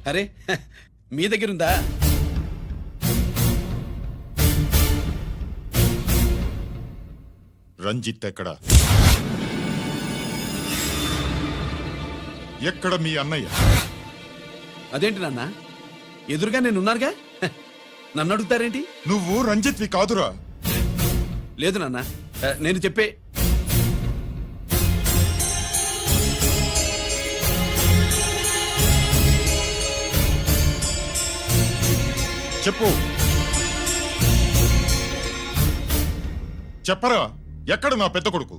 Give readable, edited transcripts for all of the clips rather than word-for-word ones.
అరే మీ దగ్గరుందా? రంజిత్ ఎక్కడ? ఎక్కడ మీ అన్నయ్య? అదేంటి నాన్న, ఎదురుగా నేనున్నానుగా, నన్ను అడుగుతారేంటి? నువ్వు రంజిత్వి కాదురా. లేదు నాన్న, నేను చెప్పే. చెప్పు, చెప్పరా, ఎక్కడ నా పెద్ద కొడుకు?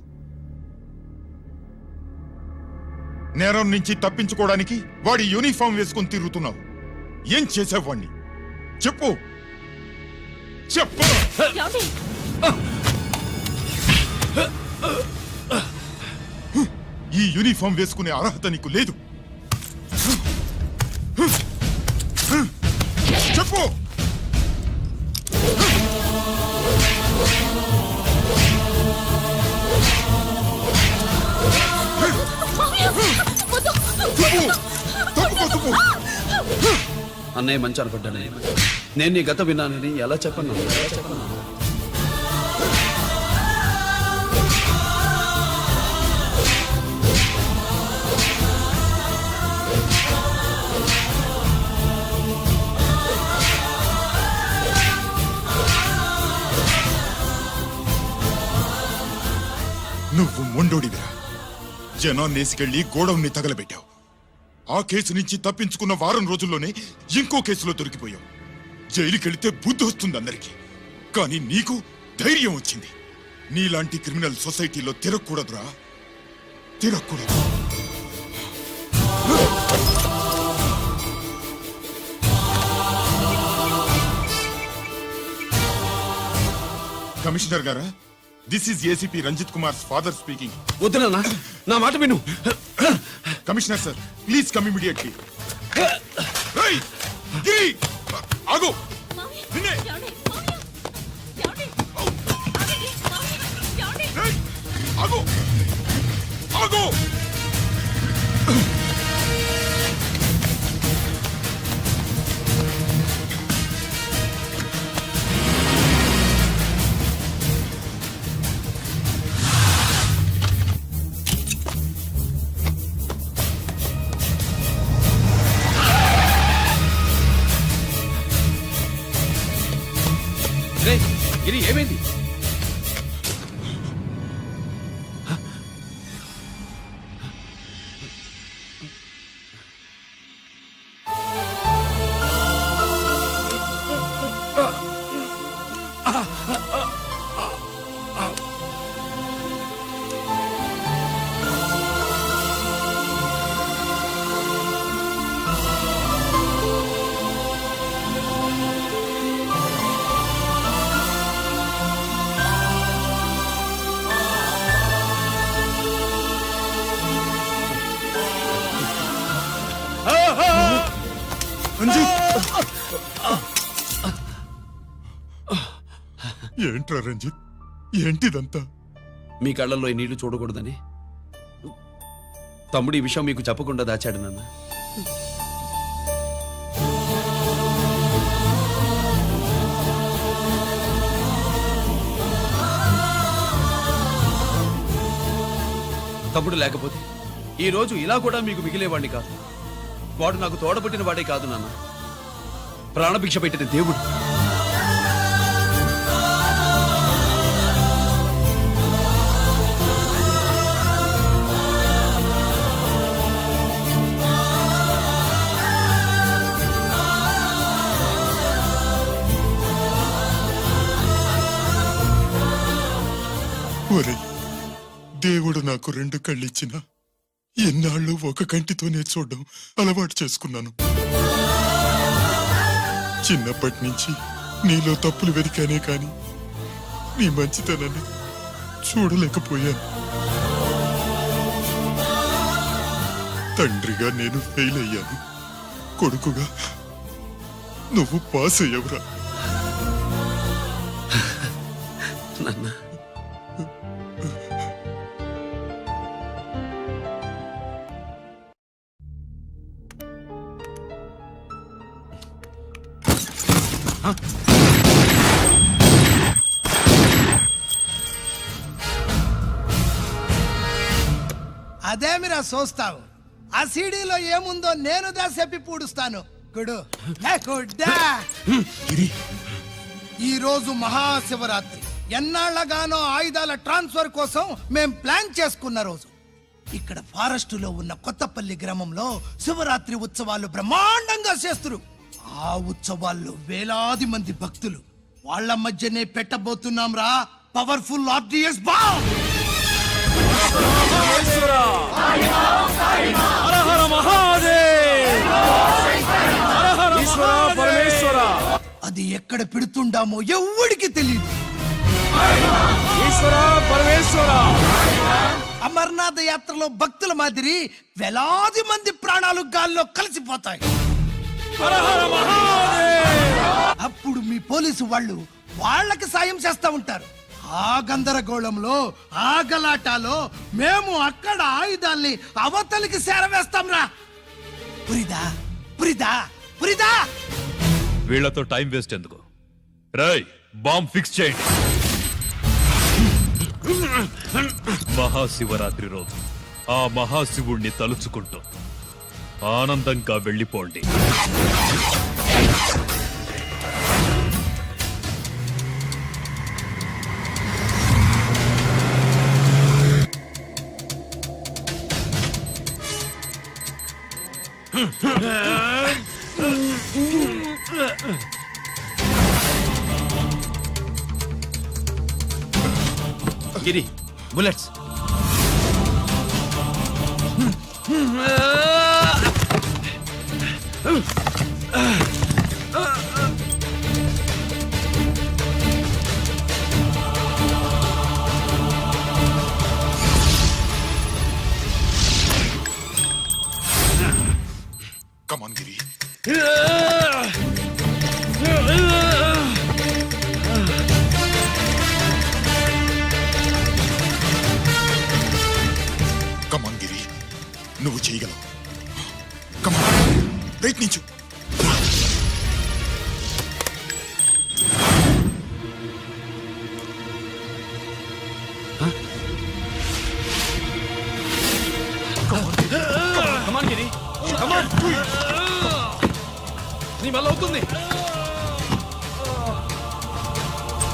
నేరం నుంచి తప్పించుకోవడానికి వాడి యూనిఫామ్ వేసుకుని తిరుగుతున్నావు. ఏం చేసావు వాణ్ణి? చెప్పు, చెప్పు. ఈ యూనిఫామ్ వేసుకునే అర్హత నీకు లేదు. చెప్పు. అన్నయ్య మంచి అనుకుంటానని నేను నీ గత విన్నానని ఎలా చెప్పను? నువ్వు మొండోడివిరా. జనాన్నేసుకెళ్లి గోడౌన్ని తగలబెట్టావు. ఆ కేసు నుంచి తప్పించుకున్న వారం రోజుల్లోనే ఇంకో కేసులో దొరికిపోయావు. జైలుకెళ్తే బుద్ధి వస్తుంది అందరికీ, కానీ నీకు ధైర్యం వచ్చింది. నీలాంటి క్రిమినల్ సొసైటీలో తిరగకూడదురా, తిరగకూడదు. కమిషనర్ గారా, this is ACP Ranjith Kumar father speaking. వద్దు నాన్న, నా మాట విను. Commissioner sir, please come immediately. ఆగు. నిన్నే. ఆగు. ఆగు. గిరి, ఏమైంది? ఏంట్రా రంజిత్, ఏంటిదంతా? మీ కళ్ళల్లో ఈ నీళ్లు చూడకూడదని తమ్ముడు ఈ విషయం మీకు చెప్పకుండా దాచాడు నాన్న. తమ్ముడు లేకపోతే ఈ రోజు ఇలా కూడా మీకు మిగిలేవాడిని కాదు. వాడు నాకు తోడబుట్టిన వాడే కాదు నాన్న, ప్రాణభిక్ష పెట్టిన దేవుడు. ఒరే, దేవుడు నాకు 2 కళ్ళిచ్చిన ఎన్నాళ్ళు ఒక కంటితోనే చూడడం అలవాటు చేసుకున్నాను. చిన్నప్పటి నుంచి నీలో తప్పులు వెతికానే కాని నీ మంచితనాన్ని చూడలేకపోయాను. తండ్రిగా నేను ఫెయిల్ అయ్యాను, కొడుకుగా నువ్వు పాస్ అయ్యవురా. నాన్న, అదేమిరా చూస్తావు? ఆ సీడీలో ఏముందో నేను చెప్పి పూడుస్తాను. గుడు ఏ గుడ్డా. ఈ రోజు మహాశివరాత్రి. ఎన్నాళ్లగానో ఆయుధాల ట్రాన్స్ఫర్ కోసం మేం ప్లాన్ చేసుకున్న రోజు. ఇక్కడ ఫారెస్ట్ లో ఉన్న కొత్తపల్లి గ్రామంలో శివరాత్రి ఉత్సవాలు బ్రహ్మాండంగా చేస్తురు. ఆ ఉత్సవాల్లో వేలాది మంది భక్తులు. వాళ్ళ మధ్యనే పెట్టబోతున్నాం రా పవర్ఫుల్ ఆర్డిఎస్ బాంబ్. అది ఎక్కడ పెడుతుండామో ఎవ్వడికి తెలియదు. అమర్నాథ్ యాత్రలో భక్తుల మాదిరి వేలాది మంది ప్రాణాలు గాల్లో కలిసిపోతాయి. అప్పుడు మీ పోలీసు వాళ్ళు వాళ్ళకి సాయం చేస్తా ఉంటారు. ఆ గందరగోళంలో ఆ గలాటాలో మేము అక్కడ ఆయుధాల్ని అవతలికి చేరవేస్తాం రా. పురిదా పురిదా పురిదా. వీళ్లతో టైం వేస్ట్ ఎందుకు? రై బాంబ్ ఫిక్స్ చేయండి. మహాశివరాత్రి రోజు ఆ మహాశివుణ్ణి తలుచుకుంటూ ఆనందంగా వెళ్ళిపోండి. గిరి బుల్లెట్స్. కమాన్ గిరి. కమాన్ గిరి, నువ్వు చేయగలవు. కమాన్, ప్రయత్నించు. కమాన్ గిరి, కమాన్. నీ వల్ల అవుతుంది.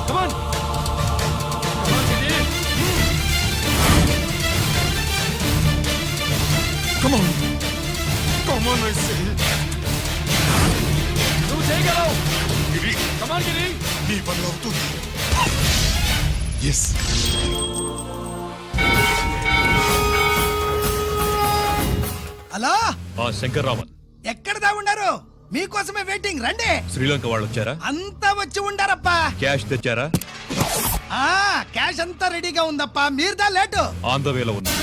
కమాన్. Come on. Come on, I say. నువ్వు చేయగలవు. గిరి, కమాన్ గిరి. నీ వల్ల అవుతుంది. ఎస్. అలా ఆ శంకర్రామన్ ఎక్కడ దాగుండారు? మీకోసమే వెయిటింగ్. రండి. శ్రీలంక వాళ్ళు వచ్చారా? అంతా వచ్చి ఉండారప్పా. క్యాష్ తెచ్చారా? ఆ క్యాష్ అంతా రెడీగా ఉందప్పా. మీరుదా లేటు. ఆన్ ద వేలో ఉంది.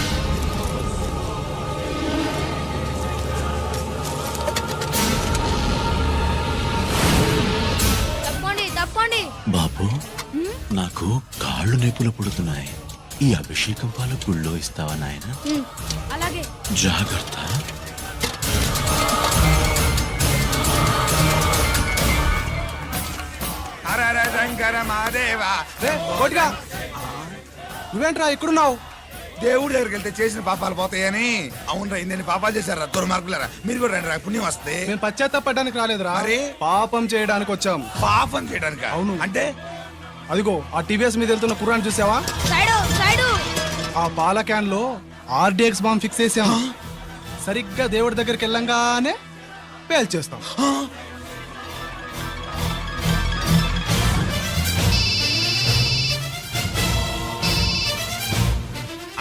తప్పండి తప్పండి. బాబు, నాకు కాళ్ళు నొప్పులు పుడుతున్నాయి. ఈ అభిషేకం పాలు గుళ్ళో ఇస్తావా నాయన? అలాగే. జాగ్రత్త. శంకర మాదేవా. నువ్వేంట్రా ఇక్కడున్నావు? దేవుడి దగ్గరికి వెళ్తే చేసిన పాపాలు పోతాయని. అవునరా, ఇన్ని పాపాలు చేశారా దుర్మార్గులారా. మీరు కూడా రండి రా, పుణ్యం వస్తే. మేము పశ్చాత్తాపడడానికి రాలేదురా, మరి? పాపం చేయడానికి వచ్చాం. పాపం చేయడానికి? అవును. అంటే అదిగో ఆ టీవీఎస్ మీద వెళ్తున్న కుర్రాన్ని చూసావా? Side side. ఆ పాల క్యాన్ లో ఆర్డిఎక్స్ బాంబ్ ఫిక్స్ చేసాం. సరిగ్గా దేవుడి దగ్గరికి వెళ్ళంగానే పేల్చేస్తాం.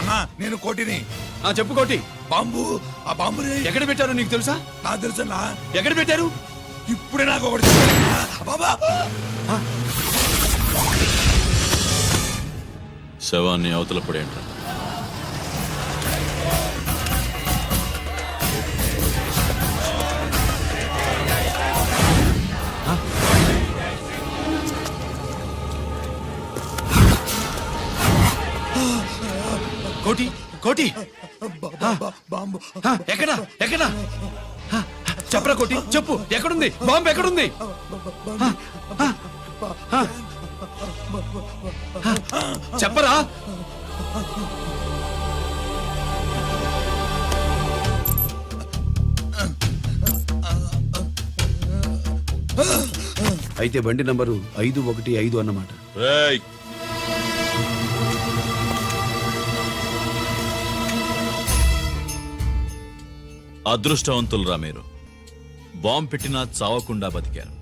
అన్నా, నేను కోటిని. చెప్పు కోటి. బాంబు, ఆ బాంబుని ఎక్కడ పెట్టారో నీకు తెలుసా? నాకు తెలుసన్నా. ఎక్కడ పెట్టారు? ఇప్పుడే నాకు ఒకటి చెప్పారన్నా. బాబా, శవాన్ని అవతల పడేంట. కోటి కోటి. బాంబు ఎక్కడా ఎక్కడా? చెప్పరా కోటి, చెప్పు. ఎక్కడుంది బాంబు? ఎక్కడుంది? చెప్పరా? అయితే బండి నంబరు 515 అన్నమాట. రేయ్ అదృష్టవంతులరా మీరు. బాంబు పెట్టినా చావకుండా బతికారు.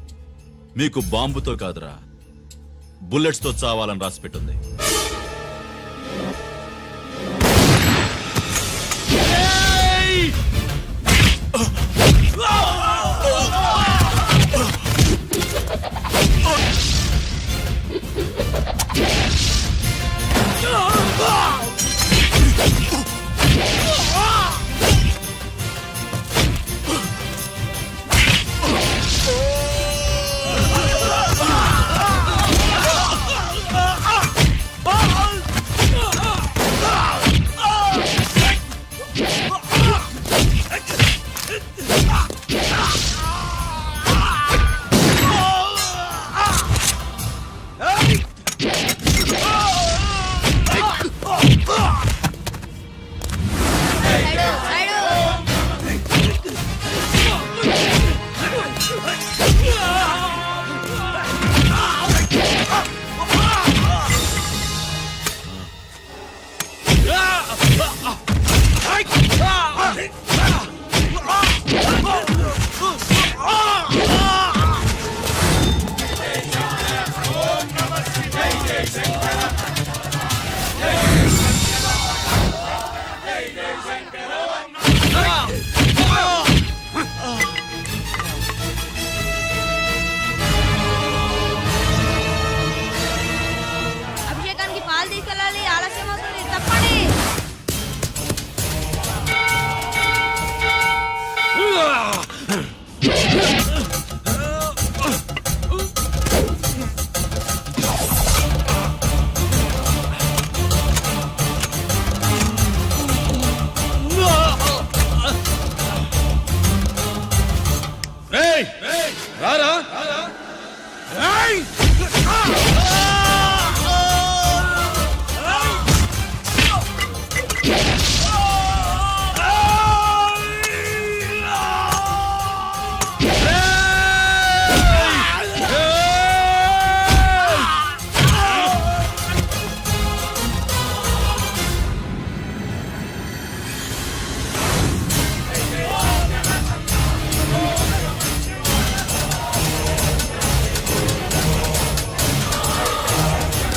మీకు బాంబుతో కాదురా, బుల్లెట్స్ తో చావాలని రాసి పెట్టుంది. సైడు సైడు అభిషేకానికి పాలు తీసుకెళ్ళాలి, ఆలస్యం అవుతుంది, తప్పండి. రారా?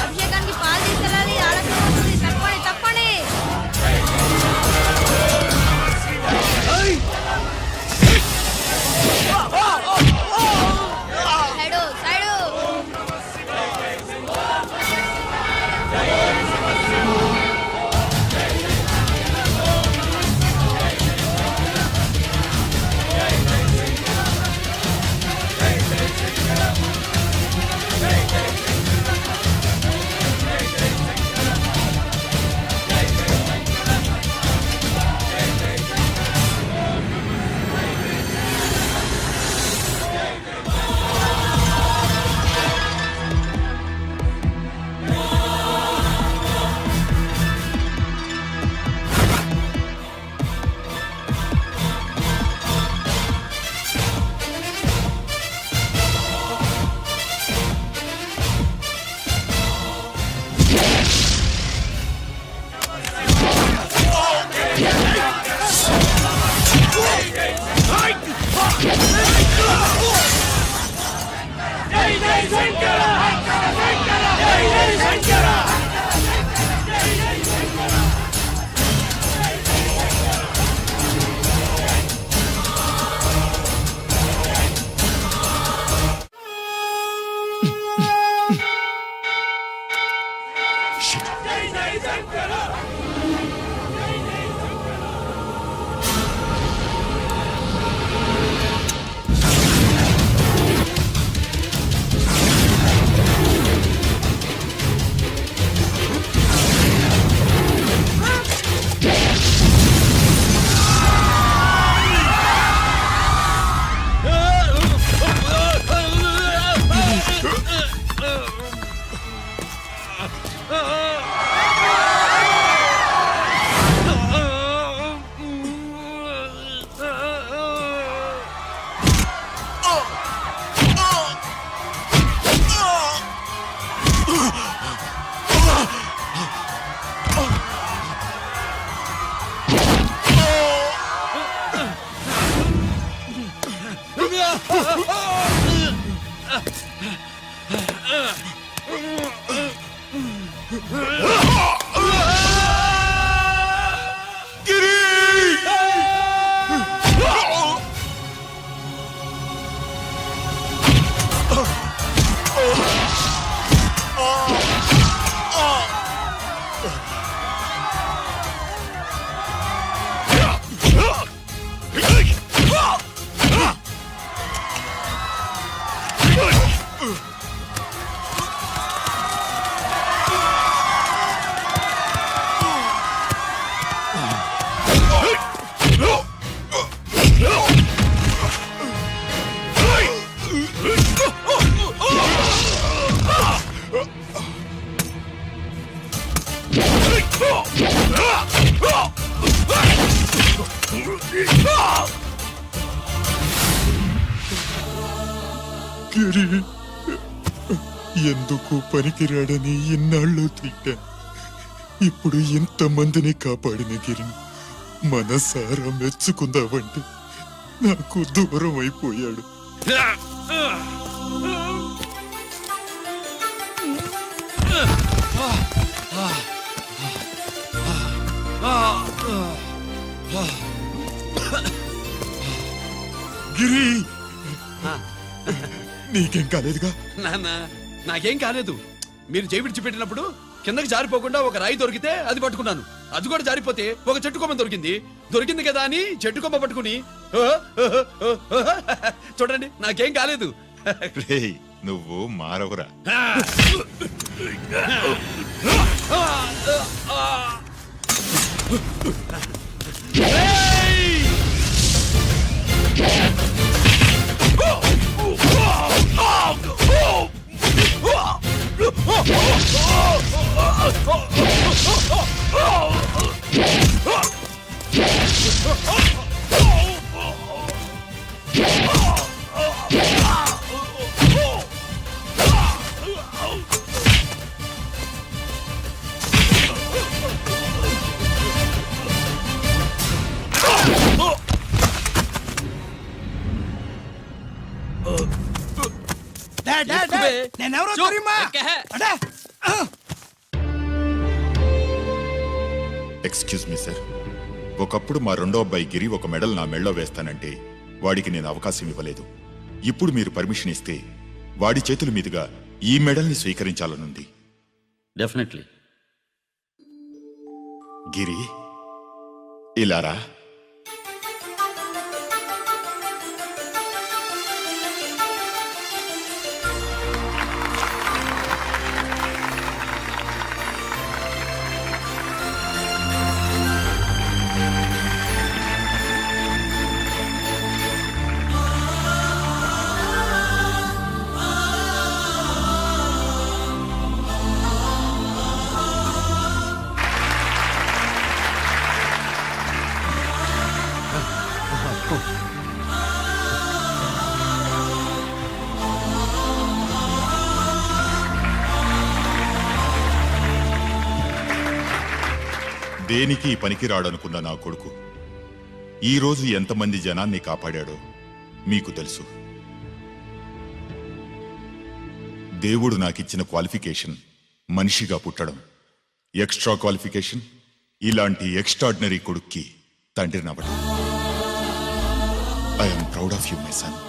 అభిషేకానికి పాలు తీసుకెళ్ళాలి, ఆలస్యం అవుతుంది, తప్పండి, తప్పండి. సైడు సైడు గిరి ఎందుకు పనికిరాడని ఇన్నాళ్ళు తిట్టా. ఇప్పుడు ఇంతమందిని కాపాడిన గిరిని మనసారా మెచ్చుకుందామంటే నాకు దూరం అయిపోయాడు. గిరి నీకేం కాలేదుగా? నాన్న నాకేం కాలేదు. మీరు చేయి విడిచిపెట్టినప్పుడు కిందకి జారిపోకుండా ఒక రాయి దొరికితే అది పట్టుకున్నాను. అది కూడా జారిపోతే ఒక చెట్టు కొమ్మ దొరికింది కదా అని చెట్టు కొమ్మ పట్టుకుని చూడండి నాకేం కాలేదు. రేయ్, నువ్వు మారవురా. నేనెవరో చూప్, తెలియమా? ఎక్కే. అడే, ఎక్స్క్యూజ్ మీ సార్, ఒకప్పుడు మా రెండో అబ్బాయి గిరి ఒక మెడల్ నా మెడలో వేస్తానంటే వాడికి నేను అవకాశం ఇవ్వలేదు. ఇప్పుడు మీరు పర్మిషన్ ఇస్తే వాడి చేతుల మీదుగా ఈ మెడల్ని స్వీకరించాలనుంది. డెఫినెట్లీ. గిరి, ఇలారా. దేనికి పనికిరాడనుకున్న నా కొడుకు ఈ రోజు ఎంతమంది జనాన్ని కాపాడాడో మీకు తెలుసు. దేవుడు నాకిచ్చిన క్వాలిఫికేషన్ మనిషిగా పుట్టడం, ఎక్స్ట్రా క్వాలిఫికేషన్ ఇలాంటి ఎక్స్ట్రాడినరీ కొడుక్కి తండ్రినవ్వడం. I'm proud of you my sun.